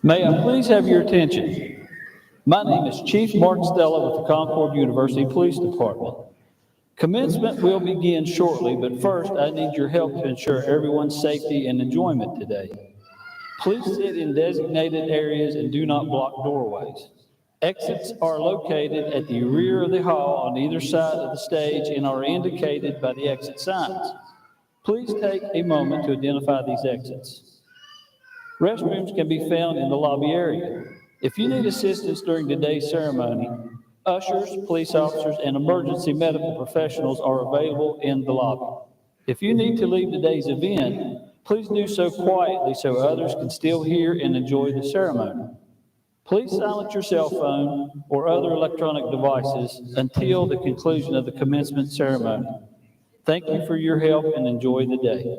May I please have your attention? My name is Chief Mark Stella with the Concord University Police Department. Commencement will begin shortly, but first I need your help to ensure everyone's safety and enjoyment today. Please sit in designated areas and do not block doorways. Exits are located at the rear of the hall on either side of the stage and are indicated by the exit signs. Please take a moment to identify these exits. Restrooms can be found in the lobby area. If you need assistance during today's ceremony, ushers, police officers, and emergency medical professionals are available in the lobby. If you need to leave today's event, please do so quietly so others can still hear and enjoy the ceremony. Please silence your cell phone or other electronic devices until the conclusion of the commencement ceremony. Thank you for your help and enjoy the day.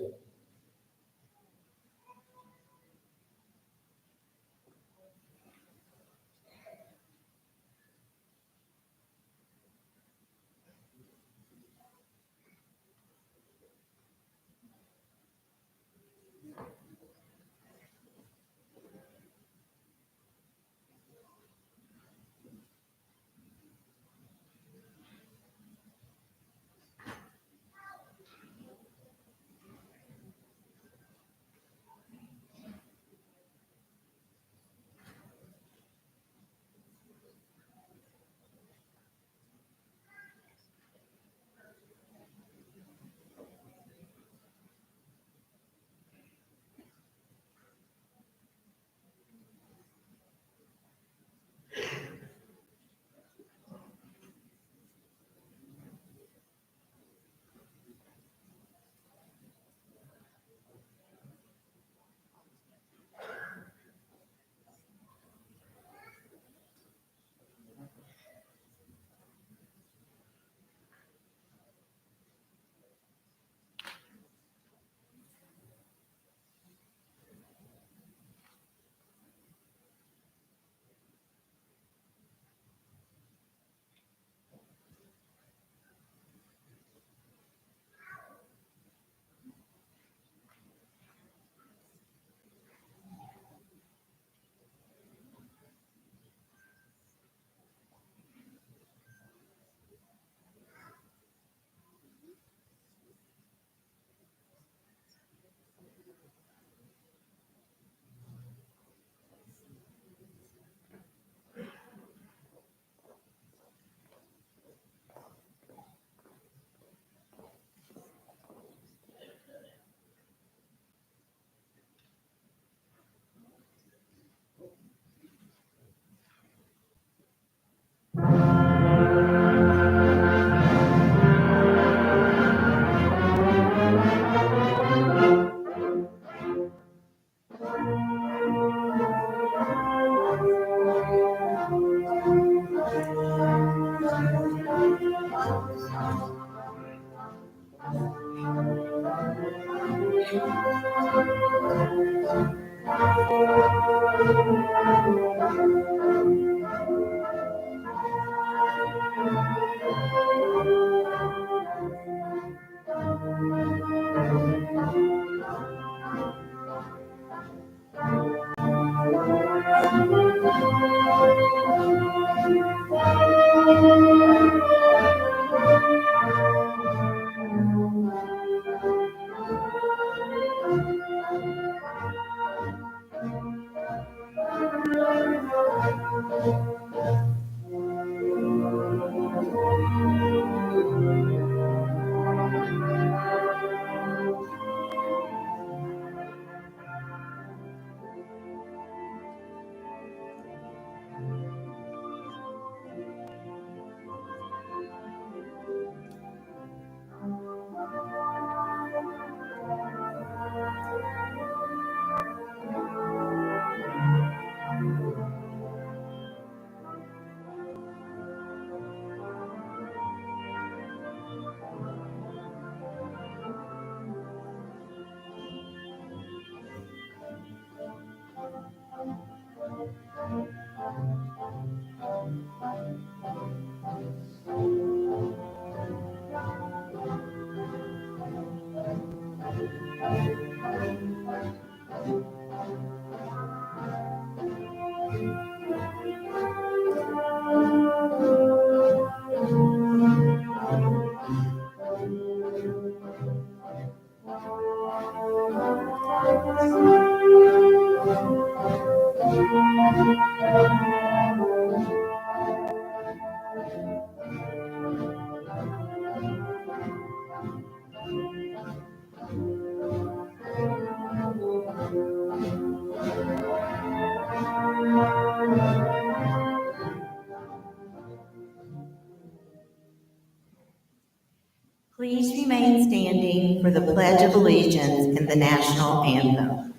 Please remain standing for the Pledge of Allegiance and the National Anthem.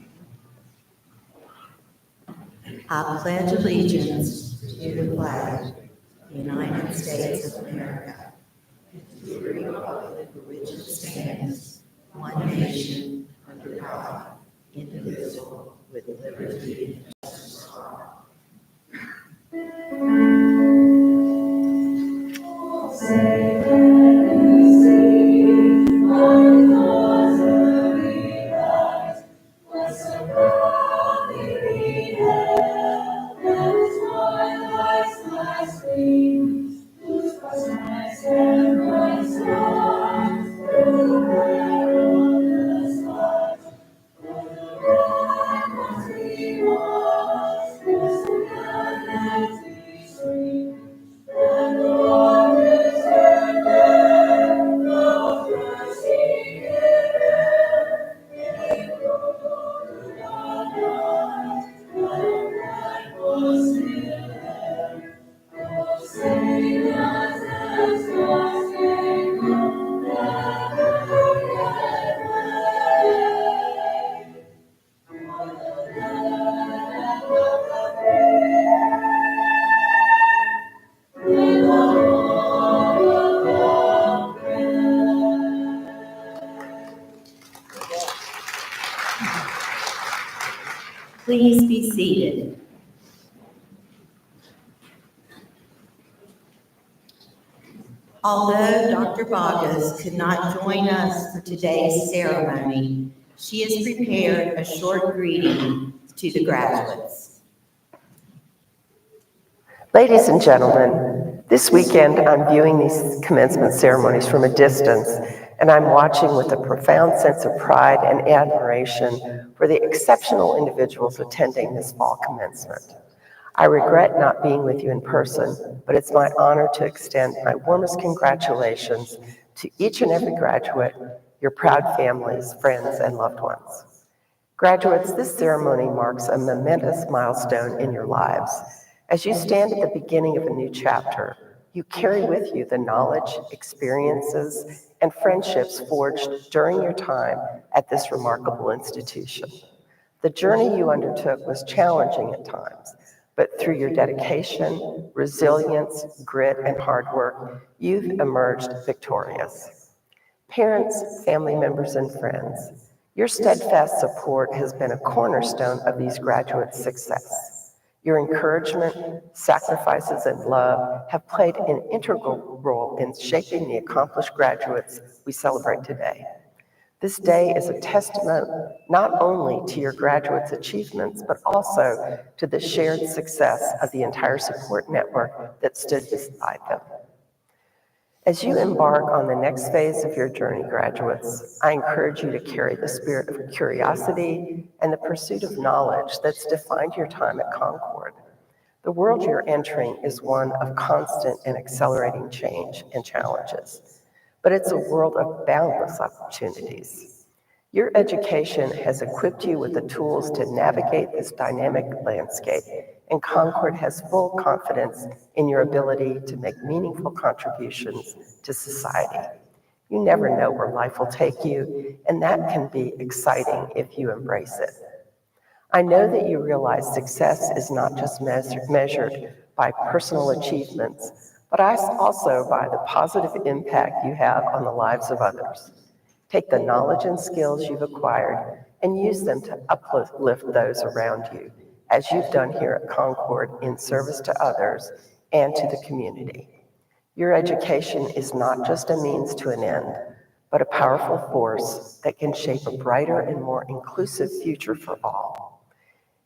I pledge allegiance to the flag of the United States of America, and to the republic for which it stands, one nation, under God, indivisible, with liberty and justice for all. Please be seated. Although Dr. Boggess could not join us for today's ceremony, she has prepared a short greeting to the graduates. Ladies and gentlemen, this weekend I'm viewing these commencement ceremonies from a distance, and I'm watching with a profound sense of pride and admiration for the exceptional individuals attending this fall commencement. I regret not being with you in person, but it's my honor to extend my warmest congratulations to each and every graduate, your proud families, friends, and loved ones. Graduates, this ceremony marks a momentous milestone in your lives. As you stand at the beginning of a new chapter, you carry with you the knowledge, experiences, and friendships forged during your time at this remarkable institution. The journey you undertook was challenging at times, but through your dedication, resilience, grit, and hard work, you've emerged victorious. Parents, family members, and friends, your steadfast support has been a cornerstone of these graduates' success. Your encouragement, sacrifices, and love have played an integral role in shaping the accomplished graduates we celebrate today. This day is a testament not only to your graduates' achievements, but also to the shared success of the entire support network that stood beside them. As you embark on the next phase of your journey, graduates, I encourage you to carry the spirit of curiosity and the pursuit of knowledge that's defined your time at Concord. The world you're entering is one of constant and accelerating change and challenges, but it's a world of boundless opportunities. Your education has equipped you with the tools to navigate this dynamic landscape, and Concord has full confidence in your ability to make meaningful contributions to society. You never know where life will take you, and that can be exciting if you embrace it. I know that you realize success is not just measured by personal achievements, but also by the positive impact you have on the lives of others. Take the knowledge and skills you've acquired and use them to uplift those around you, as you've done here at Concord in service to others and to the community. Your education is not just a means to an end, but a powerful force that can shape a brighter and more inclusive future for all.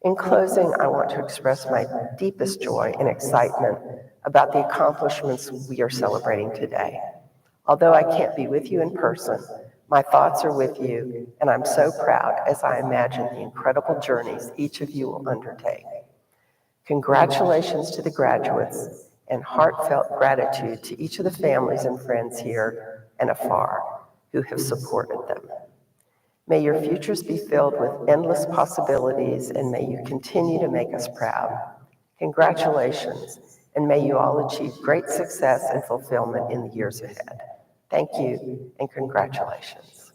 In closing, I want to express my deepest joy and excitement about the accomplishments we are celebrating today. Although I can't be with you in person, my thoughts are with you, and I'm so proud as I imagine the incredible journeys each of you will undertake. Congratulations to the graduates, and heartfelt gratitude to each of the families and friends here and afar who have supported them. May your futures be filled with endless possibilities, and may you continue to make us proud. Congratulations, and may you all achieve great success and fulfillment in the years ahead. Thank you and congratulations.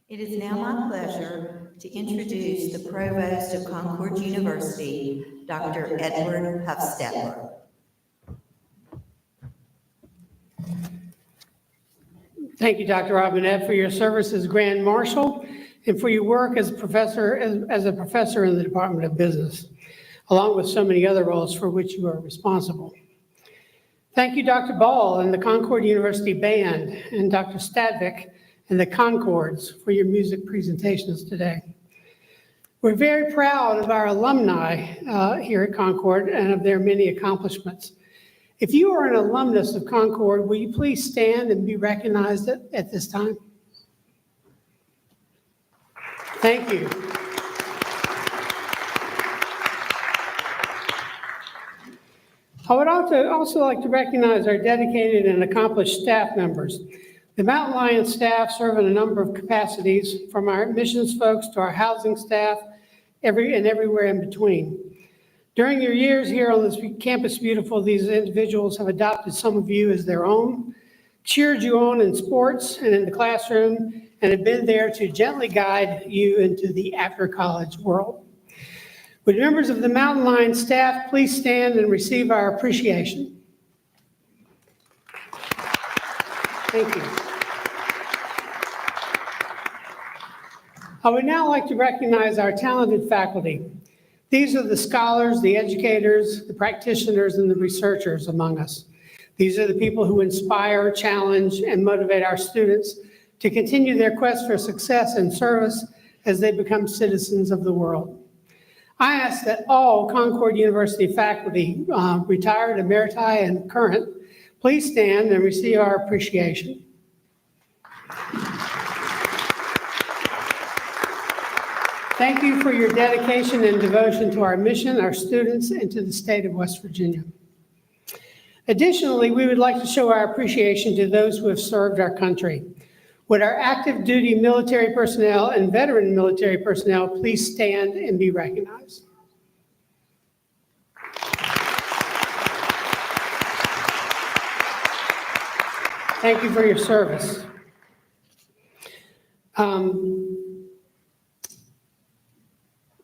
It is now my pleasure to introduce the Provost of Concord University, Dr. Edward Huffstetler. Thank you, Dr. Robinette, for your service as Grand Marshal and for your work as a professor in the Department of Business, along with so many other roles for which you are responsible. Thank you, Dr. Ball and the Concord University Band, and Dr. Stadvik and the Concords for your music presentations today. We're very proud of our alumni here at Concord and of their many accomplishments. If you are an alumnus of Concord, will you please stand and be recognized at this time? Thank you. I would also like to recognize our dedicated and accomplished staff members. The Mountain Lion staff serve in a number of capacities, from our admissions folks to our housing staff, everywhere in between. During your years here on this Campus Beautiful, these individuals have adopted some of you as their own, cheered you on in sports and in the classroom, and have been there to gently guide you into the after-college world. Would members of the Mountain Lion staff please stand and receive our appreciation? Thank you. I would now like to recognize our talented faculty. These are the scholars, the educators, the practitioners, and the researchers among us. These are the people who inspire, challenge, and motivate our students to continue their quest for success and service as they become citizens of the world. I ask that all Concord University faculty, retired, emeriti, and current, please stand and receive our appreciation. Thank you for your dedication and devotion to our mission, our students, and to the state of West Virginia. Additionally, we would like to show our appreciation to those who have served our country. Would our active duty military personnel and veteran military personnel please stand and be recognized? Thank you for your service.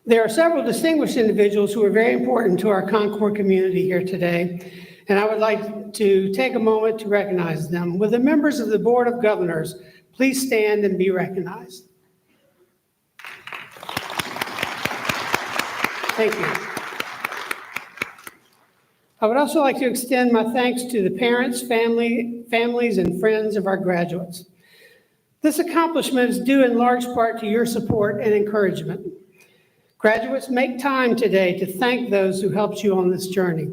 There are several distinguished individuals who are very important to our Concord community here today, and I would like to take a moment to recognize them. Will the members of the Board of Governors please stand and be recognized? Thank you. I would also like to extend my thanks to the parents, families, and friends of our graduates. This accomplishment is due in large part to your support and encouragement. Graduates, make time today to thank those who helped you on this journey.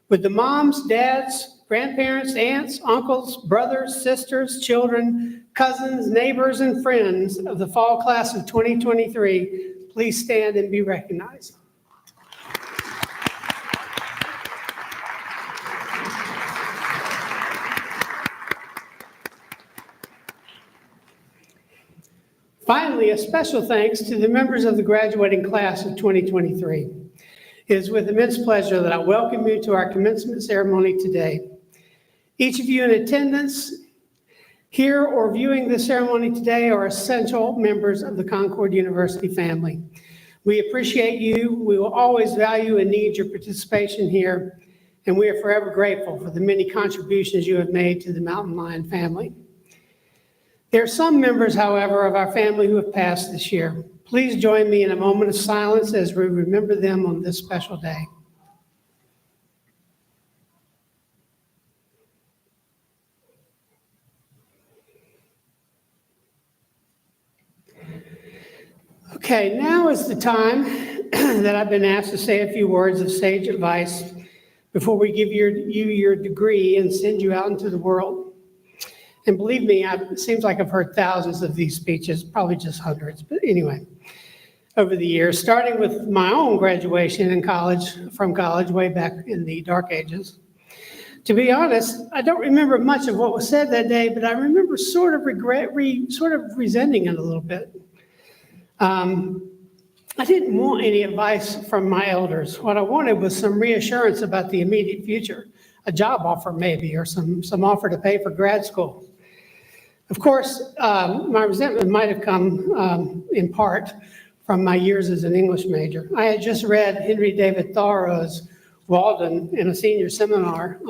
Would the moms, dads, grandparents, aunts, uncles, brothers, sisters, children, cousins, neighbors, and friends of the fall class of 2023 please stand and be recognized? Finally, a special thanks to the members of the graduating class of 2023. It is with immense pleasure that I welcome you to our commencement ceremony today. Each of you in attendance here or viewing the ceremony today are essential members of the Concord University family. We appreciate you. We will always value and need your participation here, and we are forever grateful for the many contributions you have made to the Mountain Lion family. There are some members, however, of our family who have passed this year. Please join me in a moment of silence as we remember them on this special day. Okay, now is the time that I've been asked to say a few words of sage advice before we give you your degree and send you out into the world. And believe me, it seems like I've heard thousands of these speeches, probably just hundreds, but anyway, over the years, starting with my own graduation from college way back in the dark ages. To be honest, I don't remember much of what was said that day, but I remember sort of resenting it a little bit. I didn't want any advice from my elders. What I wanted was some reassurance about the immediate future, a job offer maybe, or some offer to pay for grad school. Of course, my resentment might have come in part from my years as an English major. I had just read Henry David Thoreau's Walden in a senior seminar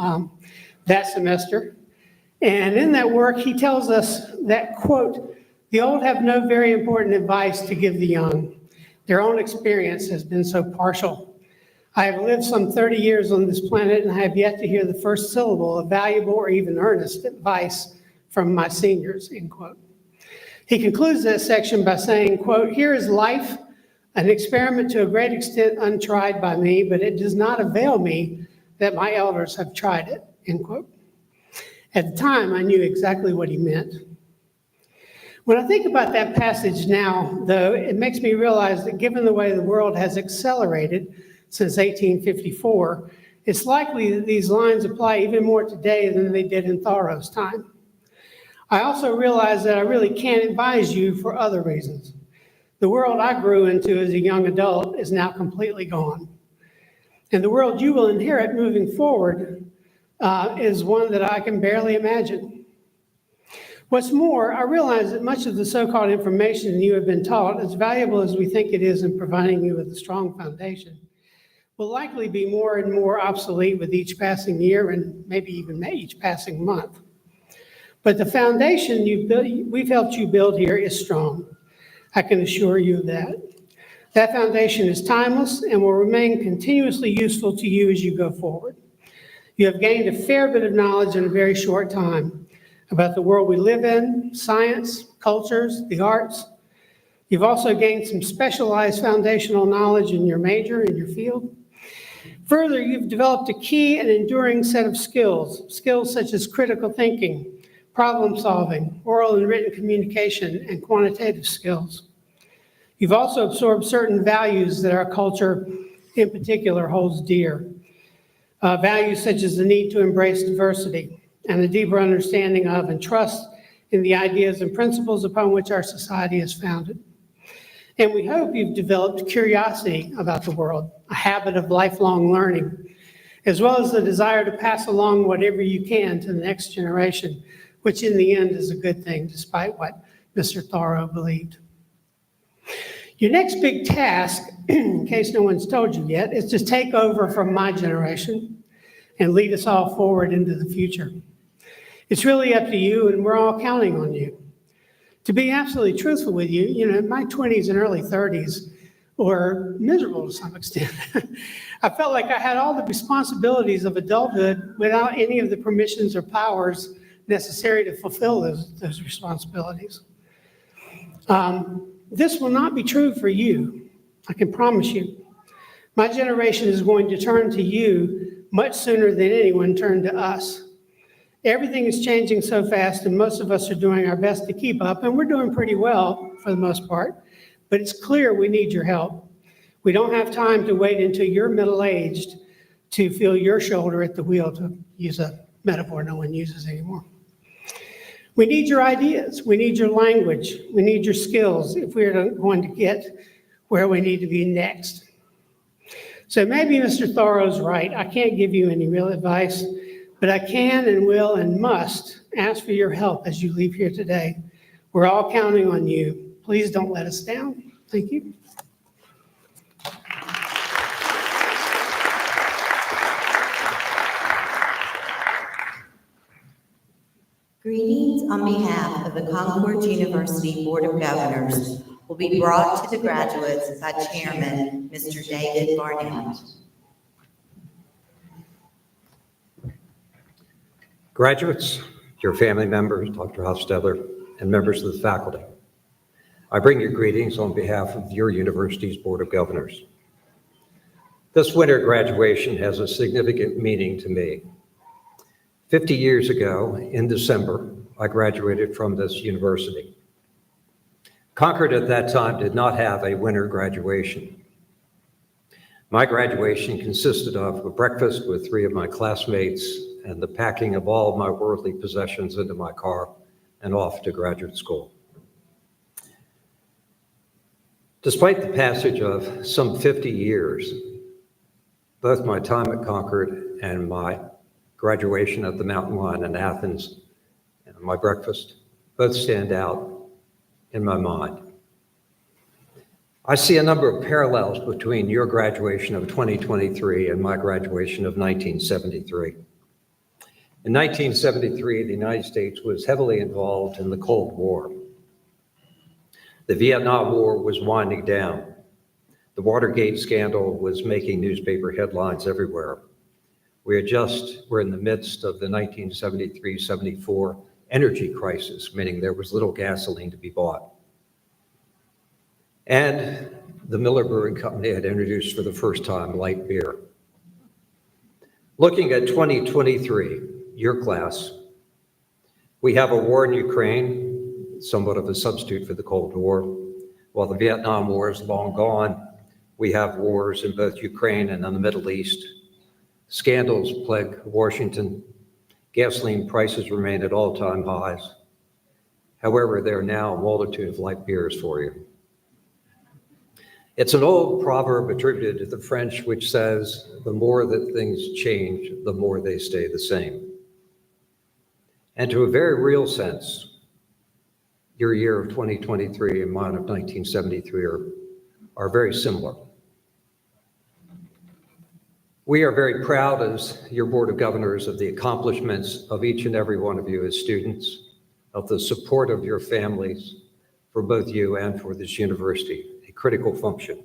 that semester. And in that work, he tells us that, quote, "The old have no very important advice to give the young. Their own experience has been so partial. I have lived some 30 years on this planet and I have yet to hear the first syllable of valuable or even earnest advice from my seniors," end quote. He concludes that section by saying, quote, "Here is life, an experiment to a great extent untried by me, but it does not avail me that my elders have tried it," end quote. At the time, I knew exactly what he meant. When I think about that passage now, though, it makes me realize that given the way the world has accelerated since 1854, it's likely that these lines apply even more today than they did in Thoreau's time. I also realize that I really can't advise you for other reasons. The world I grew into as a young adult is now completely gone. And the world you will inherit moving forward is one that I can barely imagine. What's more, I realize that much of the so-called information you have been taught, as valuable as we think it is in providing you with a strong foundation, will likely be more and more obsolete with each passing year and maybe even each passing month. But the foundation we've helped you build here is strong. I can assure you of that. That foundation is timeless and will remain continuously useful to you as you go forward. You have gained a fair bit of knowledge in a very short time about the world we live in, science, cultures, the arts. You've also gained some specialized foundational knowledge in your major, in your field. Further, you've developed a key and enduring set of skills such as critical thinking, problem solving, oral and written communication, and quantitative skills. You've also absorbed certain values that our culture in particular holds dear. Values such as the need to embrace diversity and a deeper understanding of and trust in the ideas and principles upon which our society is founded. And we hope you've developed curiosity about the world, a habit of lifelong learning, as well as the desire to pass along whatever you can to the next generation, which in the end is a good thing, despite what Mr. Thoreau believed. Your next big task, in case no one's told you yet, is to take over from my generation and lead us all forward into the future. It's really up to you, and we're all counting on you. To be absolutely truthful with you, my 20s and early 30s were miserable to some extent. I felt like I had all the responsibilities of adulthood without any of the permissions or powers necessary to fulfill those responsibilities. This will not be true for you, I can promise you. My generation is going to turn to you much sooner than anyone turned to us. Everything is changing so fast, and most of us are doing our best to keep up, and we're doing pretty well for the most part, but it's clear we need your help. We don't have time to wait until you're middle-aged to feel your shoulder at the wheel, to use a metaphor no one uses anymore. We need your ideas, we need your language, we need your skills if we're going to get where we need to be next. So maybe Mr. Thoreau's right, I can't give you any real advice, but I can and will and must ask for your help as you leave here today. We're all counting on you. Please don't let us down. Thank you. Greetings on behalf of the Concord University Board of Governors will be brought to the graduates by Chairman Mr. David Barnett. Graduates, your family members, Dr. Hofstadler, and members of the faculty, I bring you greetings on behalf of your university's Board of Governors. This winter graduation has a significant meaning to me. 50 years ago, in December, I graduated from this university. Concord at that time did not have a winter graduation. My graduation consisted of a breakfast with 3 of my classmates and the packing of all of my worldly possessions into my car and off to graduate school. Despite the passage of some 50 years, both my time at Concord and my graduation at the Mountain Line in Athens and my breakfast both stand out in my mind. I see a number of parallels between your graduation of 2023 and my graduation of 1973. In 1973, the United States was heavily involved in the Cold War. The Vietnam War was winding down. The Watergate scandal was making newspaper headlines everywhere. We're in the midst of the 1973-74 energy crisis, meaning there was little gasoline to be bought. And the Miller Brewing Company had introduced for the first time light beer. Looking at 2023, your class, we have a war in Ukraine, somewhat of a substitute for the Cold War. While the Vietnam War is long gone, we have wars in both Ukraine and in the Middle East. Scandals plague Washington. Gasoline prices remain at all-time highs. However, there are now a multitude of light beers for you. It's an old proverb attributed to the French, which says, the more that things change, the more they stay the same. And to a very real sense, your year of 2023 and mine of 1973 are very similar. We are very proud as your Board of Governors of the accomplishments of each and every one of you as students, of the support of your families for both you and for this university, a critical function.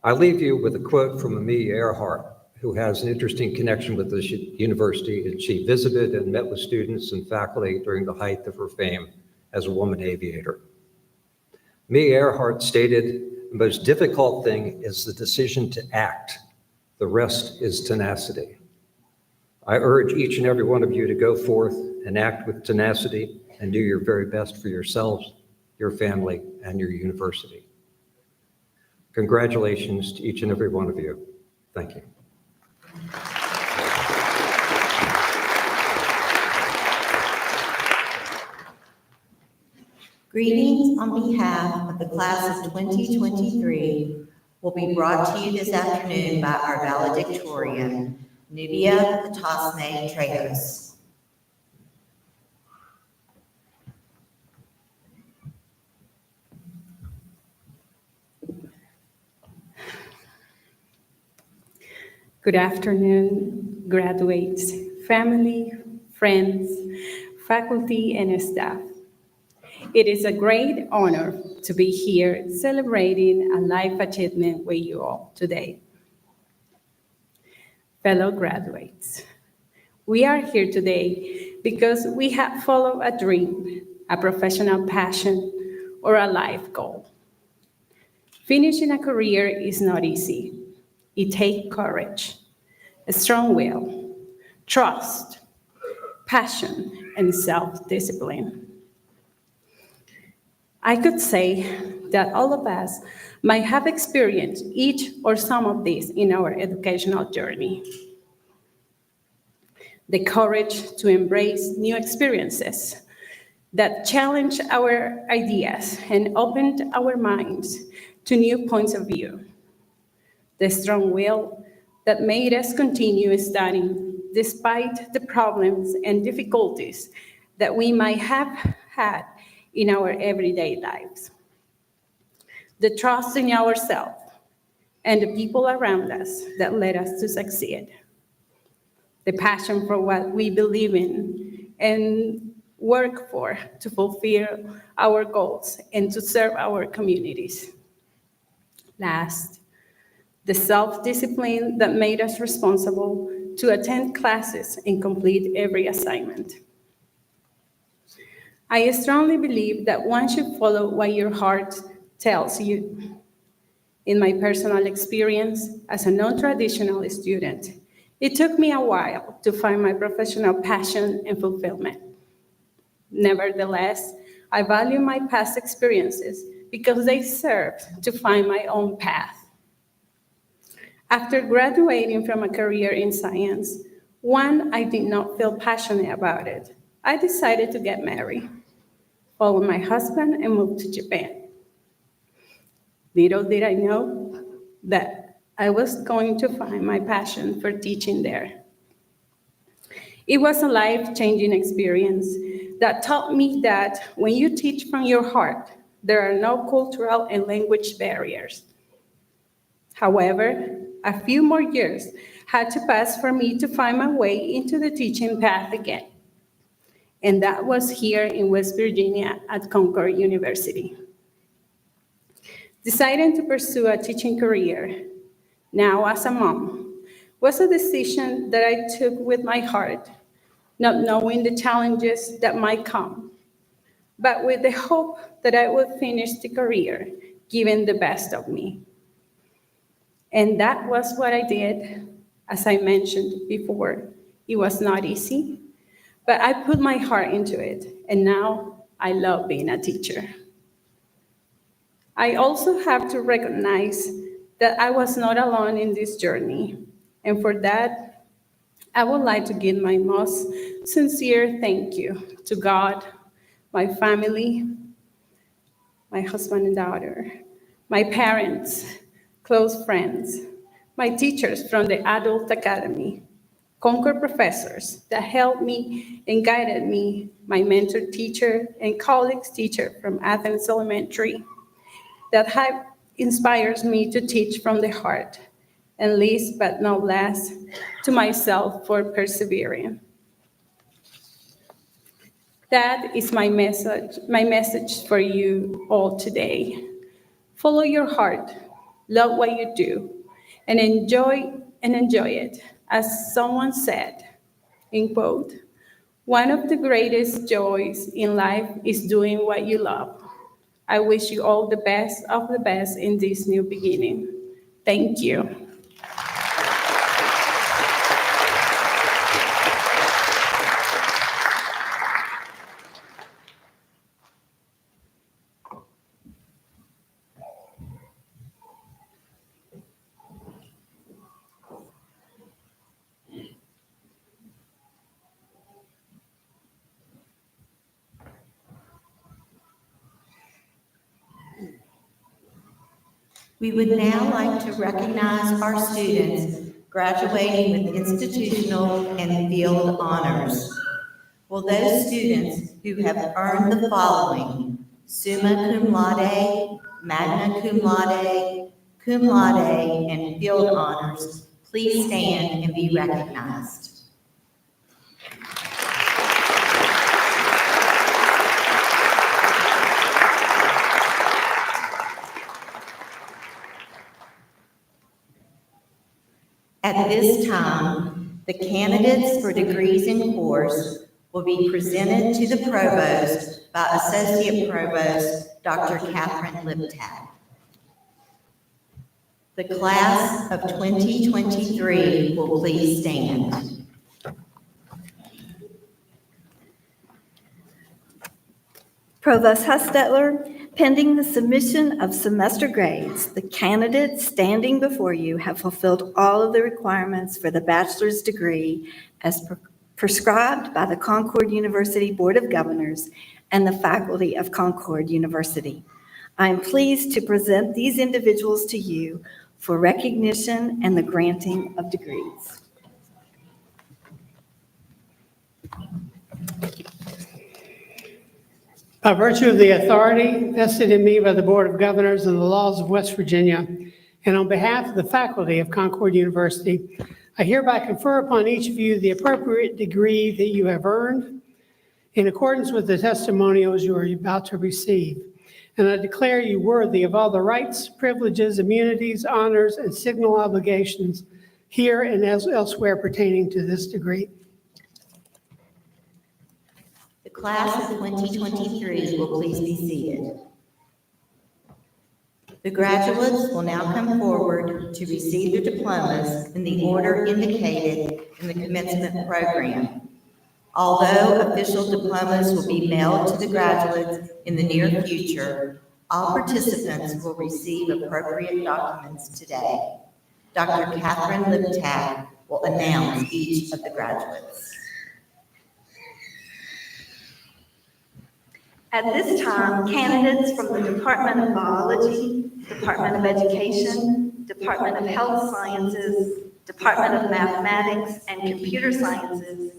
I leave you with a quote from Amelia Earhart, who has an interesting connection with this university, and she visited and met with students and faculty during the height of her fame as a woman aviator. Amelia Earhart stated, the most difficult thing is the decision to act. The rest is tenacity. I urge each and every one of you to go forth and act with tenacity and do your very best for yourselves, your family, and your university. Congratulations to each and every one of you. Thank you. Greetings on behalf of the class of 2023 will be brought to you this afternoon by our valedictorian, Nubia Potosme Trejos. Good afternoon, graduates, family, friends, faculty, and staff. It is a great honor to be here celebrating a life achievement with you all today. Fellow graduates, we are here today because we have followed a dream, a professional passion, or a life goal. Finishing a career is not easy. It takes courage, a strong will, trust, passion, and self-discipline. I could say that all of us might have experienced each or some of these in our educational journey. The courage to embrace new experiences that challenge our ideas and opened our minds to new points of view. The strong will that made us continue studying despite the problems and difficulties that we might have had in our everyday lives. The trust in ourselves and the people around us that led us to succeed. The passion for what we believe in and work for to fulfill our goals and to serve our communities. Last, the self-discipline that made us responsible to attend classes and complete every assignment. I strongly believe that one should follow what your heart tells you. In my personal experience as a non-traditional student, it took me a while to find my professional passion and fulfillment. Nevertheless, I value my past experiences because they served to find my own path. After graduating from a career in science, one I did not feel passionate about it, I decided to get married, follow my husband, and move to Japan. Little did I know that I was going to find my passion for teaching there. It was a life-changing experience that taught me that when you teach from your heart, there are no cultural and language barriers. However, a few more years had to pass for me to find my way into the teaching path again. And that was here in West Virginia at Concord University. Deciding to pursue a teaching career, now as a mom, was a decision that I took with my heart, not knowing the challenges that might come, but with the hope that I would finish the career, giving the best of me. And that was what I did. As I mentioned before, it was not easy, but I put my heart into it, and now I love being a teacher. I also have to recognize that I was not alone in this journey, and for that, I would like to give my most sincere thank you to God, my family, my husband and daughter, my parents, close friends, my teachers from the Adult Academy, Concord professors that helped me and guided me, my mentor teacher and colleagues teacher from Athens Elementary, that inspires me to teach from the heart, and least but not last, to myself for persevering. That is my message for you all today. Follow your heart, love what you do, and enjoy it. As someone said, in quote, "One of the greatest joys in life is doing what you love." I wish you all the best of the best in this new beginning. Thank you. We would now like to recognize our students graduating with institutional and field honors. Will those students who have earned the following: summa cum laude, magna cum laude, and field honors, please stand and be recognized. At this time, the candidates for degrees in course will be presented to the provost by Associate Provost Dr. Catherine Liptak. The class of 2023 will please stand. Provost Hostetler, pending the submission of semester grades, the candidates standing before you have fulfilled all of the requirements for the bachelor's degree as prescribed by the Concord University Board of Governors and the faculty of Concord University. I am pleased to present these individuals to you for recognition and the granting of degrees. By virtue of the authority vested in me by the Board of Governors and the laws of West Virginia, and on behalf of the faculty of Concord University, I hereby confer upon each of you the appropriate degree that you have earned in accordance with the testimonials you are about to receive. And I declare you worthy of all the rights, privileges, immunities, honors, and signal obligations here and elsewhere pertaining to this degree. The class of 2023 will please be seated. The graduates will now come forward to receive their diplomas in the order indicated in the commencement program. Although official diplomas will be mailed to the graduates in the near future, all participants will receive appropriate documents today. Dr. Catherine Liptak will announce each of the graduates. At this time, candidates from the Department of Biology, Department of Education, Department of Health Sciences, Department of Mathematics and Computer Sciences,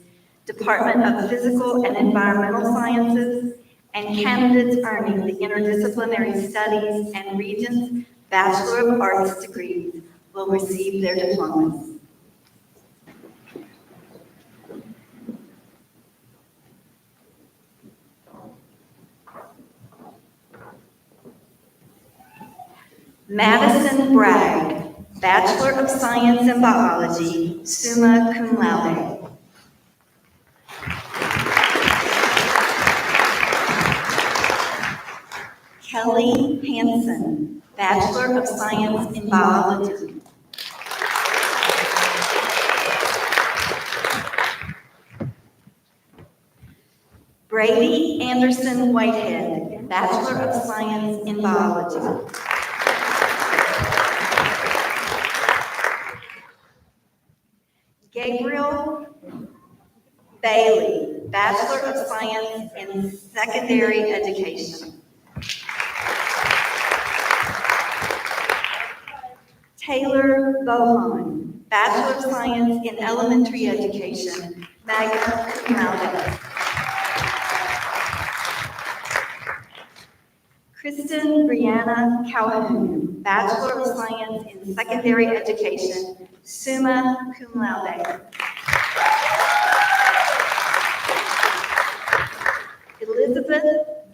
Department of Physical and Environmental Sciences, and candidates earning the Interdisciplinary Studies and Regents Bachelor of Arts degrees will receive their diplomas. Madison Bragg, Bachelor of Science in Biology, summa cum laude. Kelly Hansen, Bachelor of Science in Biology. Brady Anderson Whitehead, Bachelor of Science in Biology. Gabriel Bailey, Bachelor of Science in Secondary Education. Taylor Bohan, Bachelor of Science in Elementary Education, magna cum laude. Kristen Brianna Calhoun, Bachelor of Science in Secondary Education, summa cum laude. Elizabeth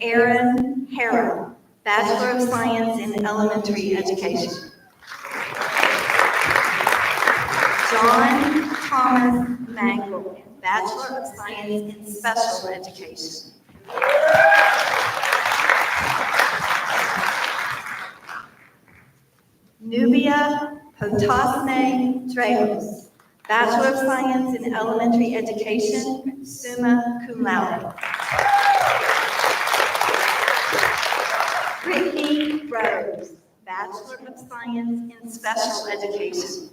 Erin Harrell, Bachelor of Science in Elementary Education. John Thomas Mangle, Bachelor of Science in Special Education. Nubia Potosme Trejos, Bachelor of Science in Elementary Education, summa cum laude. Brittany Rose, Bachelor of Science in Special Education.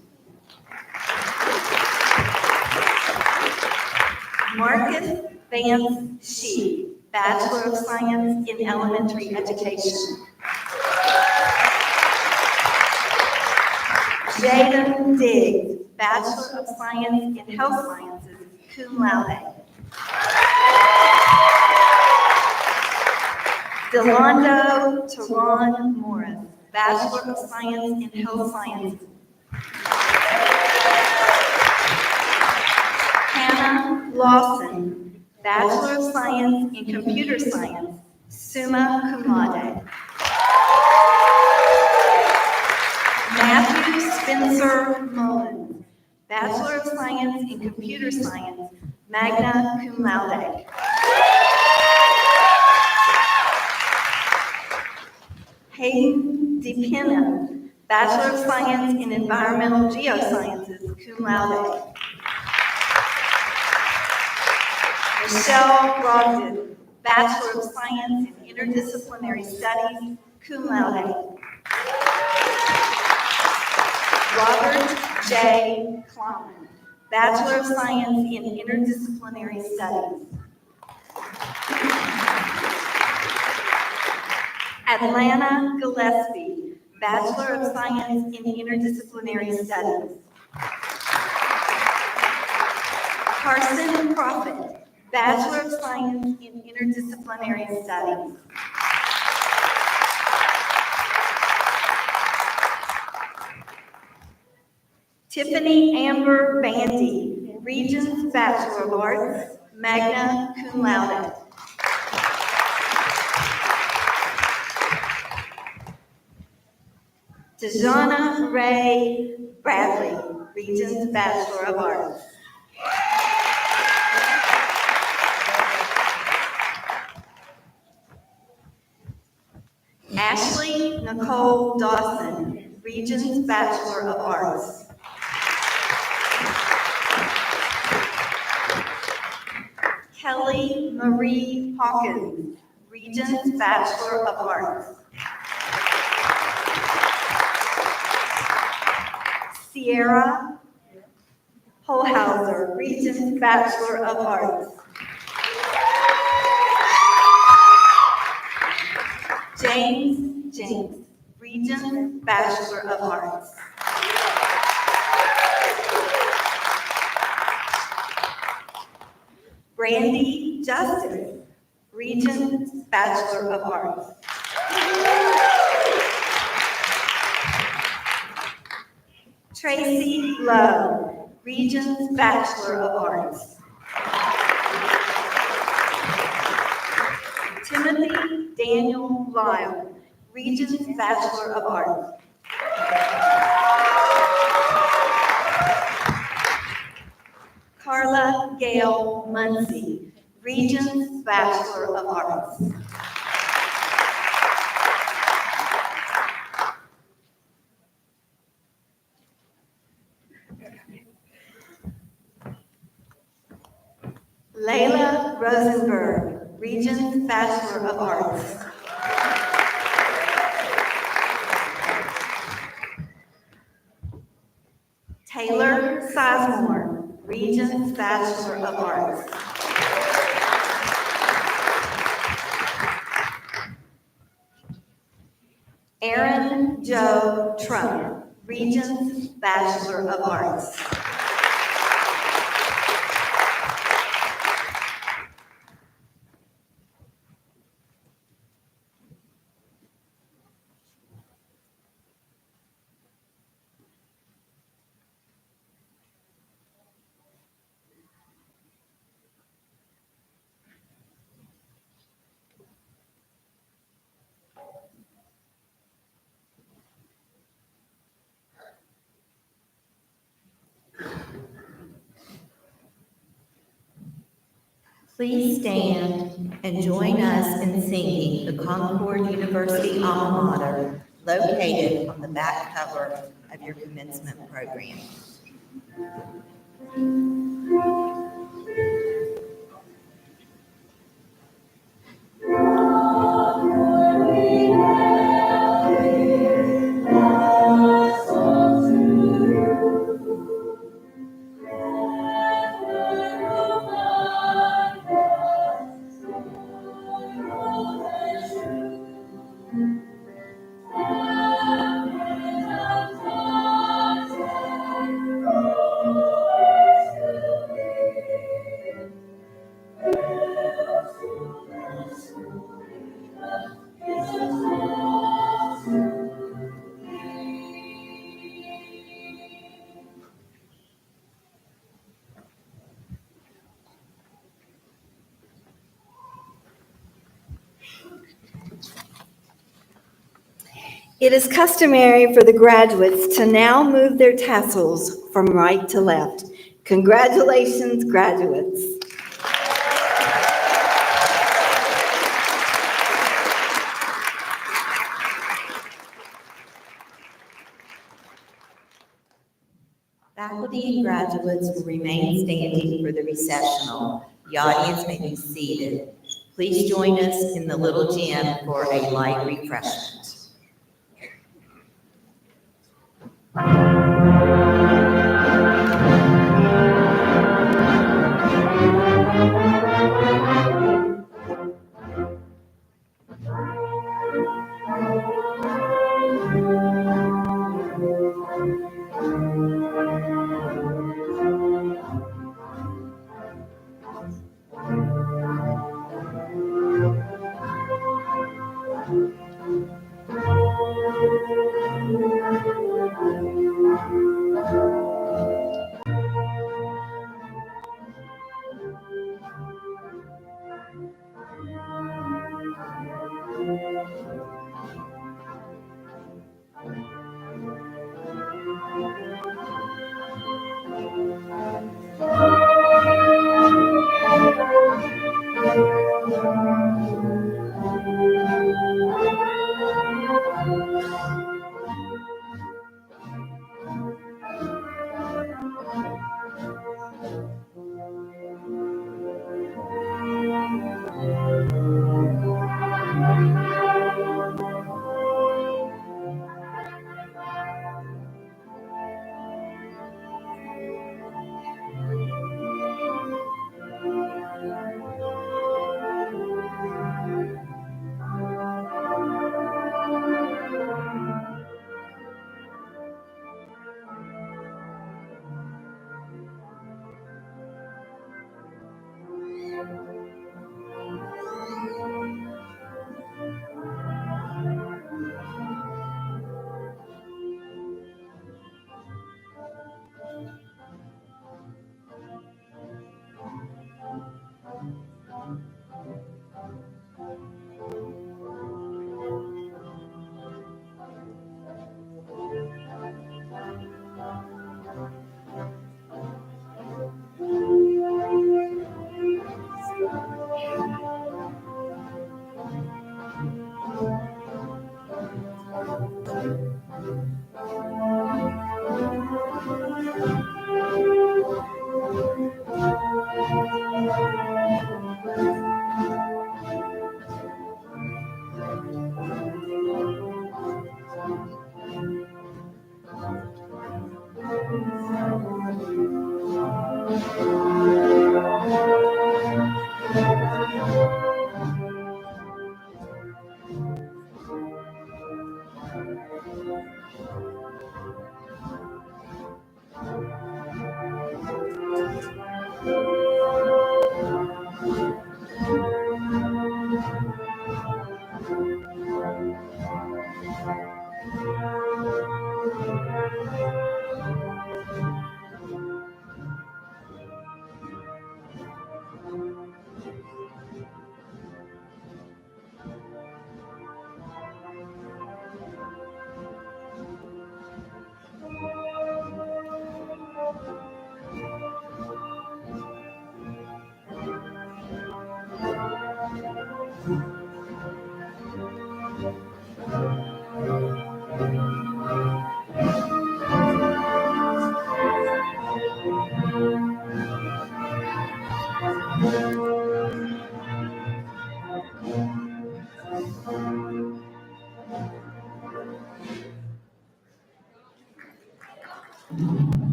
Marcus Vance Shee, Bachelor of Science in Elementary Education. Jaden Diggs, Bachelor of Science in Health Sciences, cum laude. Delando Teron Morris, Bachelor of Science in Health Sciences. Hannah Lawson, Bachelor of Science in Computer Science, summa cum laude. Matthew Spencer Mullins, Bachelor of Science in Computer Science, magna cum laude. Hayden DePina, Bachelor of Science in Environmental Geosciences, cum laude. Michelle Brogdon, Bachelor of Science in Interdisciplinary Studies, cum laude. Robert J. Klein, Bachelor of Science in Interdisciplinary Studies. Atlanta Gillespie, Bachelor of Science in Interdisciplinary Studies. Carson Prophet, Bachelor of Science in Interdisciplinary Studies. Tiffany Amber Bandy, Regents Bachelor of Arts, magna cum laude. Tejana Ray Bradley, Regents Bachelor of Arts. Ashley Nicole Dawson, Regents Bachelor of Arts. Kelly Marie Hawkins, Regents Bachelor of Arts. Sierra Holhauser, Regents Bachelor of Arts. James, Regent, Bachelor of Arts. Brandy Justice, Regent, Bachelor of Arts. Tracy Lowe, Regent, Bachelor of Arts. Timothy Daniel Lyle, Regent, Bachelor of Arts. Carla Gail Muncy, Regent, Bachelor of Arts. Layla Rosenberg, Regent, Bachelor of Arts. Taylor Sizemore, Regent, Bachelor of Arts. Aaron Joe Trump, Regent, Bachelor of Arts. Please stand and join us in singing the Concord University alma mater located on the back cover of your commencement program. It is customary for the graduates to now move their tassels from right to left. Congratulations, graduates. Faculty and graduates will remain standing for the recessional. The audience may be seated. Please join us in the little gym for a light refreshment.